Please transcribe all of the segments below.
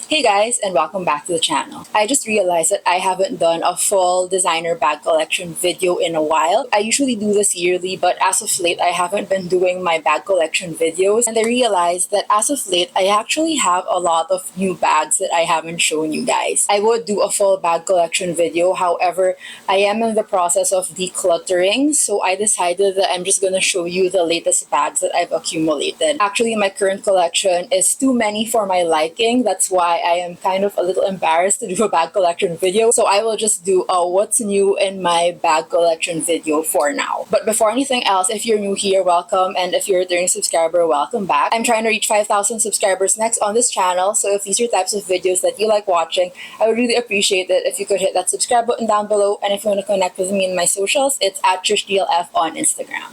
Hey guys, and welcome back to the channel. I just realized that I haven't done a full designer bag collection video in a while. I usually do this yearly, but as of late, I haven't been doing my bag collection videos. And I realized that as of late, I actually have a lot of new bags that I haven't shown you guys. I would do a full bag collection video, however, I am in the process of decluttering, so I decided that I'm just gonna show you the latest bags that I've accumulated. Actually, my current collection is too many for my liking. That's why I am kind of a little embarrassed to do a bag collection video. So I will just do a what's new in my bag collection video for now. But before anything else, if you're new here, welcome. And if you're a returning subscriber, welcome back. I'm trying to reach 5,000 subscribers next on this channel. So if these are types of videos that you like watching, I would really appreciate it if you could hit that subscribe button down below. And if you want to connect with me in my socials, it's at TrishDLF on Instagram.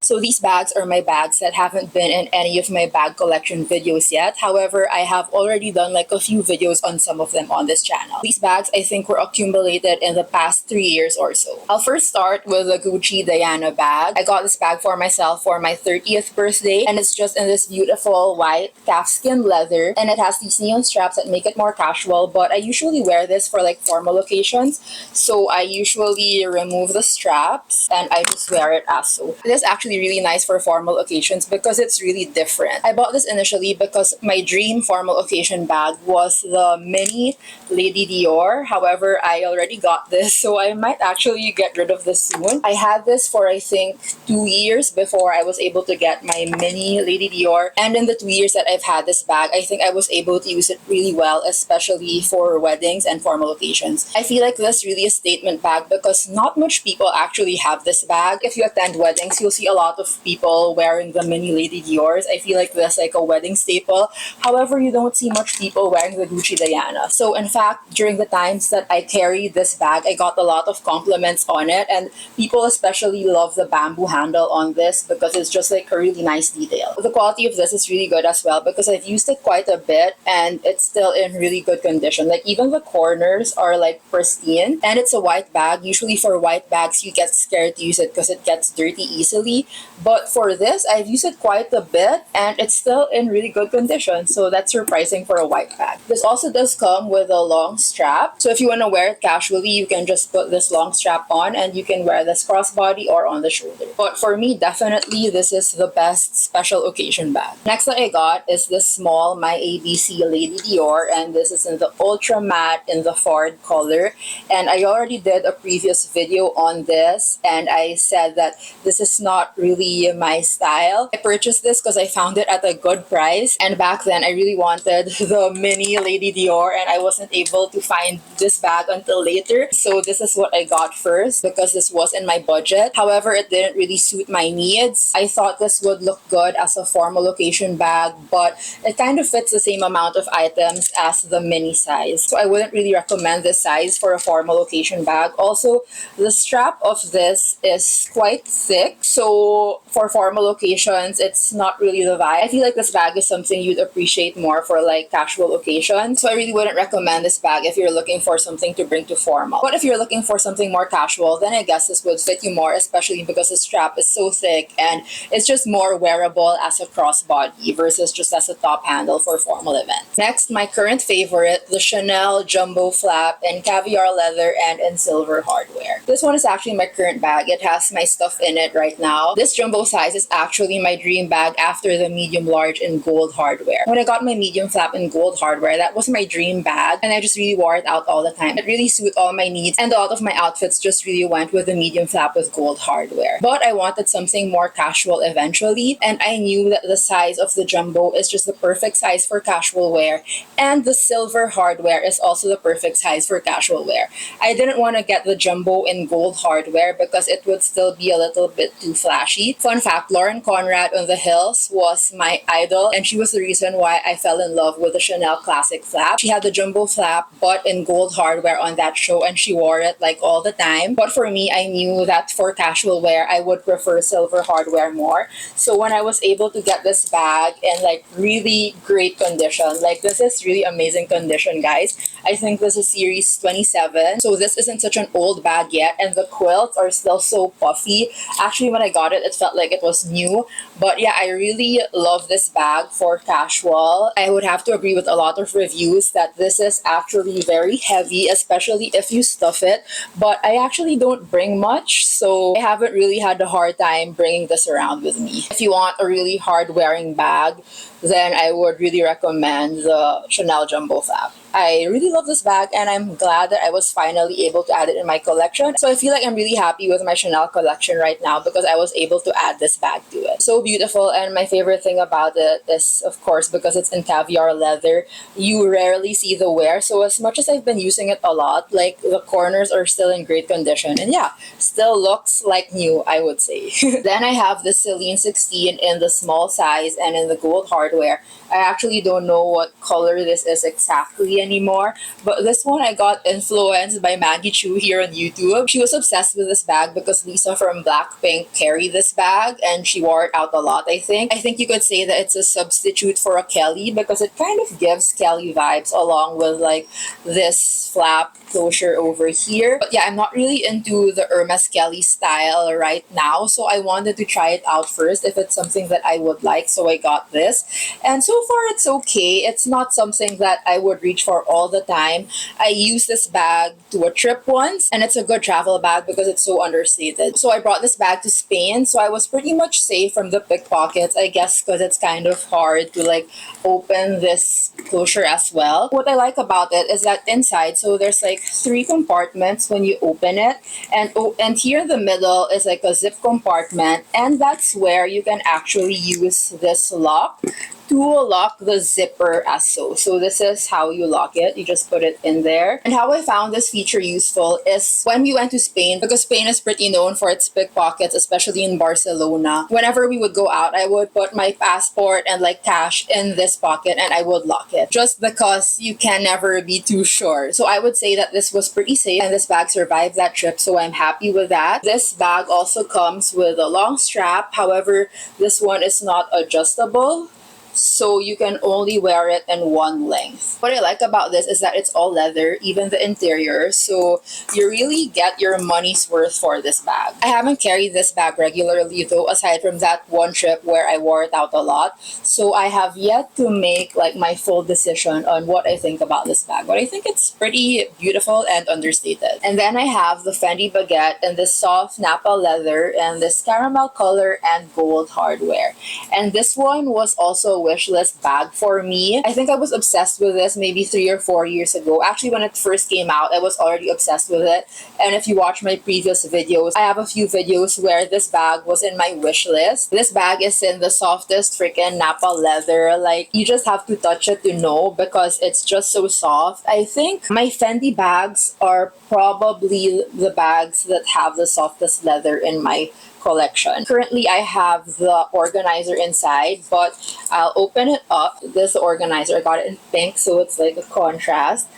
So these bags are my bags that haven't been in any of my bag collection videos yet. However, I have already done like a few videos on some of them on this channel. These bags I think were accumulated in the past 3 years or so. I'll first start with the Gucci Diana bag. I got this bag for myself for my 30th birthday, and it's just in this beautiful white calfskin leather, and it has these neon straps that make it more casual, but I usually wear this for like formal occasions. So I usually remove the straps and I just wear it as so. This is actually really nice for formal occasions because it's really different. I bought this initially because my dream formal occasion bag was the mini Lady Dior. However, I already got this, so I might actually get rid of this soon. I had this for I think 2 years before I was able to get my mini Lady Dior, and in the 2 years that I've had this bag, I think I was able to use it really well, especially for weddings and formal occasions. I feel like this is really a statement bag because not much people actually have this bag. If you attend weddings, you'll see a lot of people wearing the mini Lady Diors. I feel like that's like a wedding staple. However, you don't see much people wearing the Gucci Diana. So in fact, during the times that I carried this bag, I got a lot of compliments on it, and people especially love the bamboo handle on this because it's just like a really nice detail. The quality of this is really good as well because I've used it quite a bit and it's still in really good condition. Like even the corners are like pristine, and it's a white bag. Usually for white bags, you get scared to use it because it gets dirty easily. But for this, I've used it quite a bit and it's still in really good condition. So that's surprising for a white bag. This also does come with a long strap. So if you want to wear it casually, you can just put this long strap on and you can wear this crossbody or on the shoulder. But for me, definitely this is the best special occasion bag. Next that I got is this small My ABC Lady Dior, and this is in the ultra matte in the Ford color. And I already did a previous video on this and I said that this is not really my style. I purchased this because I found it at a good price, and back then I really wanted the mini Lady Dior and I wasn't able to find this bag until later. So this is what I got first because this was in my budget. However, it didn't really suit my needs. I thought this would look good as a formal occasion bag, but it kind of fits the same amount of items as the mini size. So I wouldn't really recommend this size for a formal occasion bag. Also, the strap of this is quite thick. So for formal occasions, it's not really the vibe. I feel like this bag is something you'd appreciate more for like casual occasions. So I really wouldn't recommend this bag if you're looking for something to bring to formal. But if you're looking for something more casual, then I guess this would fit you more, especially because the strap is so thick and it's just more wearable as a crossbody versus just as a top handle for formal events. Next, my current favorite, the Chanel Jumbo Flap in caviar leather and in silver hardware. This one is actually my current bag. It has my stuff in it right now. This jumbo size is actually my dream bag after the medium large in gold hardware. When I got my medium flap in gold hardware, that was my dream bag and I just really wore it out all the time. It really suited all my needs and a lot of my outfits just really went with the medium flap with gold hardware. But I wanted something more casual eventually, and I knew that the size of the jumbo is just the perfect size for casual wear, and the silver hardware is also the perfect size for casual wear. I didn't want to get the jumbo in gold hardware because it would still be a little bit too flashy. Fun fact, Lauren Conrad on the Hills was my idol, and she was the reason why I fell in love with the Chanel Classic Flap. She had the jumbo flap but in gold hardware on that show, and she wore it like all the time. But for me, I knew that for casual wear, I would prefer silver hardware more. So when I was able to get this bag in like really great condition, like this is really amazing condition, guys. I think this is series 27. So this isn't such an old bag yet, and the quilts are still so puffy. Actually, when I got it, it, it felt like it was new. But yeah, I really love this bag for casual. I would have to agree with a lot of reviews that this is actually very heavy, especially if you stuff it. But I actually don't bring much, so I haven't really had a hard time bringing this around with me. If you want a really hard wearing bag, then I would really recommend the Chanel Jumbo Flap. I really love this bag, and I'm glad that I was finally able to add it in my collection. So I feel like I'm really happy with my Chanel collection right now because I was able to add this bag to it. So beautiful, and my favorite thing about it is, of course, because it's in caviar leather, you rarely see the wear. So as much as I've been using it a lot, like the corners are still in great condition. And yeah, still looks like new, I would say. Then I have the Celine 16 in the small size and in the gold hardware. I actually don't know what color this is exactly anymore, but this one I got influenced by Maggie Chu here on YouTube. She was obsessed with this bag because Lisa from Blackpink carried this bag and she wore it out a lot, I think. I think you could say that it's a substitute for a Kelly because it kind of gives Kelly vibes along with like this flap closure over here. But yeah, I'm not really into the Hermes Kelly style right now, so I wanted to try it out first if it's something that I would like, so I got this. And so far it's okay. It's not something that I would reach for all the time. I used this bag to a trip once, and it's a good travel bag because it's so understated. So I brought this bag to Spain, so I was pretty much safe from the pickpockets, I guess, because it's kind of hard to like open this closure as well. What I like about it is that inside, so there's like 3 compartments when you open it, and here in the middle is like a zip compartment, and that's where you can actually use this lock to lock the zipper as so. So this is how you lock it. You just put it in there. And how I found this feature useful is when we went to Spain, because Spain is pretty known for its pickpockets, especially in Barcelona. Whenever we would go out, I would put my passport and like cash in this pocket and I would lock it just because you can never be too sure. So I would say that this was pretty safe and this bag survived that trip, so I'm happy with that. This bag also comes with a long strap. However, this one is not adjustable, so you can only wear it in one length. What I like about this is that it's all leather, even the interior, so you really get your money's worth for this bag. I haven't carried this bag regularly though, aside from that one trip where I wore it out a lot, so I have yet to make like my full decision on what I think about this bag, but I think it's pretty beautiful and understated. And then I have the Fendi Baguette in this soft Napa leather and this caramel color and gold hardware. And this one was also wish list bag for me. I think I was obsessed with this maybe 3 or 4 years ago. Actually, when it first came out, I was already obsessed with it. And if you watch my previous videos, I have a few videos where this bag was in my wish list. This bag is in the softest freaking Napa leather. Like, you just have to touch it to know because it's just so soft. I think my Fendi bags are probably the bags that have the softest leather in my collection. Currently, I have the organizer inside, but I'll open it up. This organizer, I got it in pink, so it's like a contrast.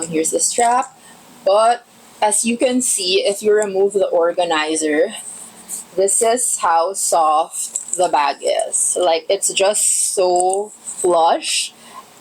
Here's the strap. But as you can see, if you remove the organizer, this is how soft the bag is. Like, it's just so plush.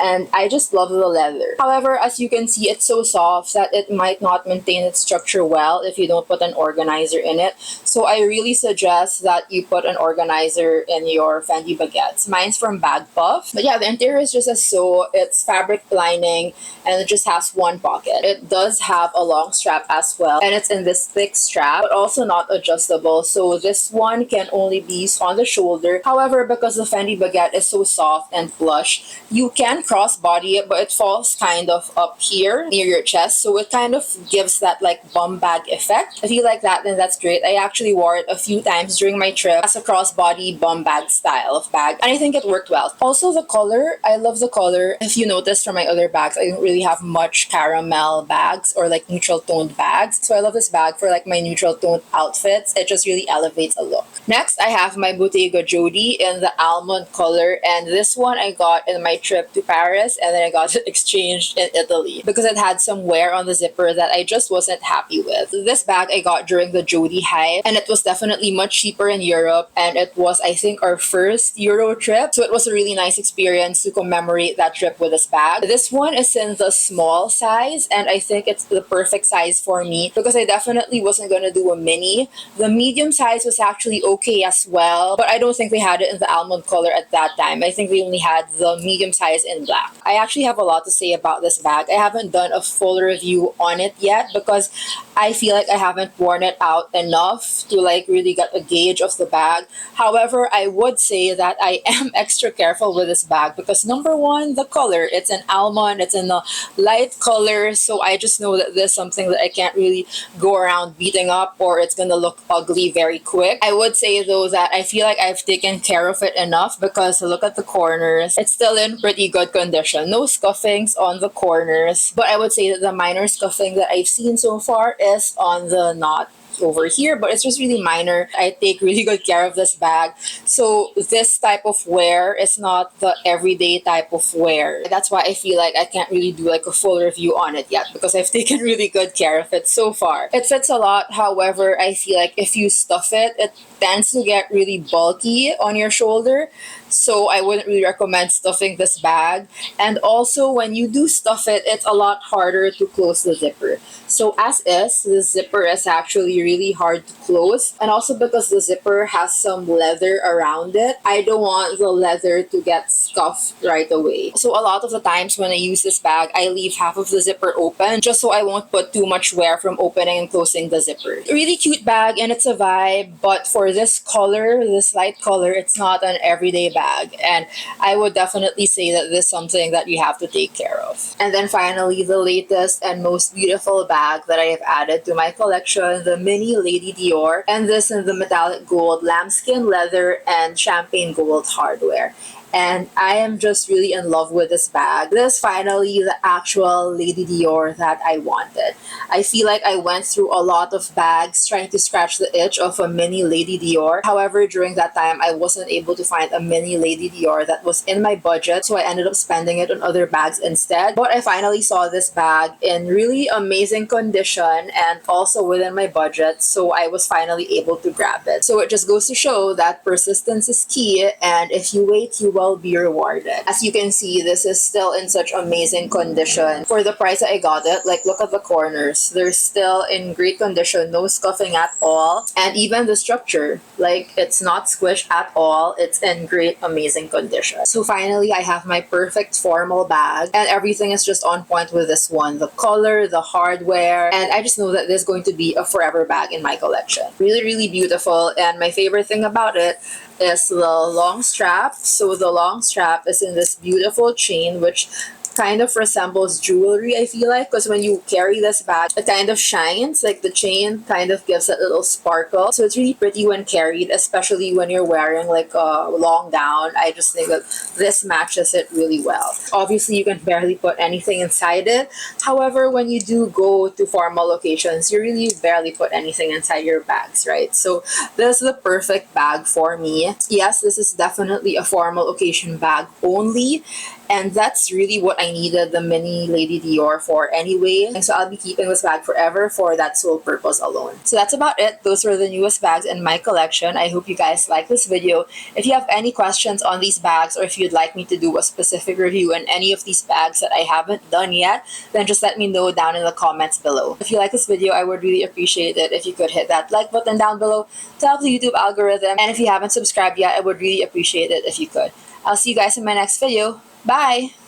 And I just love the leather. However, as you can see, it's so soft that it might not maintain its structure well if you don't put an organizer in it. So I really suggest that you put an organizer in your Fendi Baguettes. Mine's from Bag Puff. But yeah, the interior is just as so. It's fabric lining and it just has one pocket. It does have a long strap as well, and it's in this thick strap, but also not adjustable. So this one can only be used on the shoulder. However, because the Fendi Baguette is so soft and plush, you can crossbody it, but it falls kind of up here near your chest, so it kind of gives that like bum bag effect. If you like that, then that's great. I actually wore it a few times during my trip as a crossbody bum bag style of bag, and I think it worked well. Also, the color, I love the color. If you notice from my other bags, I don't really have much caramel bags or like neutral toned bags, so I love this bag for like my neutral toned outfits. It just really elevates a look. Next, I have my Bottega Jodie in the almond color, and this one I got in my trip to Paris, and then I got it exchanged in Italy because it had some wear on the zipper that I just wasn't happy with. This bag I got during the Jodie hype, and it was definitely much cheaper in Europe, and it was, I think, our first Euro trip, so it was a really nice experience to commemorate that trip with this bag. This one is in the small size, and I think it's the perfect size for me because I definitely wasn't gonna do a mini. The medium size was actually okay as well, but I don't think they had it in the almond color at that time. I think they only had the medium size in black. I actually have a lot to say about this bag. I haven't done a full review on it yet because I feel like I haven't worn it out enough to like really get a gauge of the bag. However, I would say that I am extra careful with this bag because number one, the color. It's an almond, it's in a light color, so I just know that this is something that I can't really go around beating up or it's gonna look ugly very quick. I would say though that I feel like I've taken care of it enough because look at the corners. It's still in pretty good condition. No scuffings on the corners, but I would say that the minor scuffing that I've seen so far is on the knot over here, but it's just really minor. I take really good care of this bag. So this type of wear is not the everyday type of wear. That's why I feel like I can't really do like a full review on it yet because I've taken really good care of it so far. It fits a lot. However, I feel like if you stuff it, it tends to get really bulky on your shoulder. So I wouldn't really recommend stuffing this bag. And also when you do stuff it, it's a lot harder to close the zipper. So as is, the zipper is actually really hard to close. And also because the zipper has some leather around it, I don't want the leather to get scuffed right away. So a lot of the times when I use this bag, I leave half of the zipper open just so I won't put too much wear from opening and closing the zipper. A really cute bag and it's a vibe, but for this color, this light color, it's not an everyday bag. And I would definitely say that this is something that you have to take care of. And then finally, the latest and most beautiful bag that I have added to my collection, the mini Lady Dior, and this in the metallic gold, lambskin leather, and champagne gold hardware. And I am just really in love with this bag. This is finally the actual Lady Dior that I wanted. I feel like I went through a lot of bags trying to scratch the itch of a mini Lady Dior. However, during that time, I wasn't able to find a mini Lady Dior that was in my budget, so I ended up spending it on other bags instead. But I finally saw this bag in really amazing condition and also within my budget, so I was finally able to grab it. So it just goes to show that persistence is key, and if you wait, you will be rewarded. As you can see, this is still in such amazing condition. For the price that I got it, like look at the corners. They're still in great condition, no scuffing at all. And even the structure, like it's not squished at all. It's in great, amazing condition. So finally, I have my perfect formal bag and everything is just on point with this one. The color, the hardware, and I just know that this is going to be a forever bag in my collection. Really, really beautiful. And my favorite thing about it is the long strap. So the long strap is in this beautiful chain which kind of resembles jewelry, I feel like, because when you carry this bag, it kind of shines, like the chain kind of gives a little sparkle. So it's really pretty when carried, especially when you're wearing like a long gown. I just think that this matches it really well. Obviously, you can barely put anything inside it. However, when you do go to formal occasions, you really barely put anything inside your bags, right? So this is the perfect bag for me. Yes, this is definitely a formal occasion bag only. And that's really what I needed the mini Lady Dior for anyway. And so I'll be keeping this bag forever for that sole purpose alone. So that's about it. Those were the newest bags in my collection. I hope you guys like this video. If you have any questions on these bags or if you'd like me to do a specific review on any of these bags that I haven't done yet, then just let me know down in the comments below. If you like this video, I would really appreciate it if you could hit that like button down below to help the YouTube algorithm. And if you haven't subscribed yet, I would really appreciate it if you could. I'll see you guys in my next video. Bye!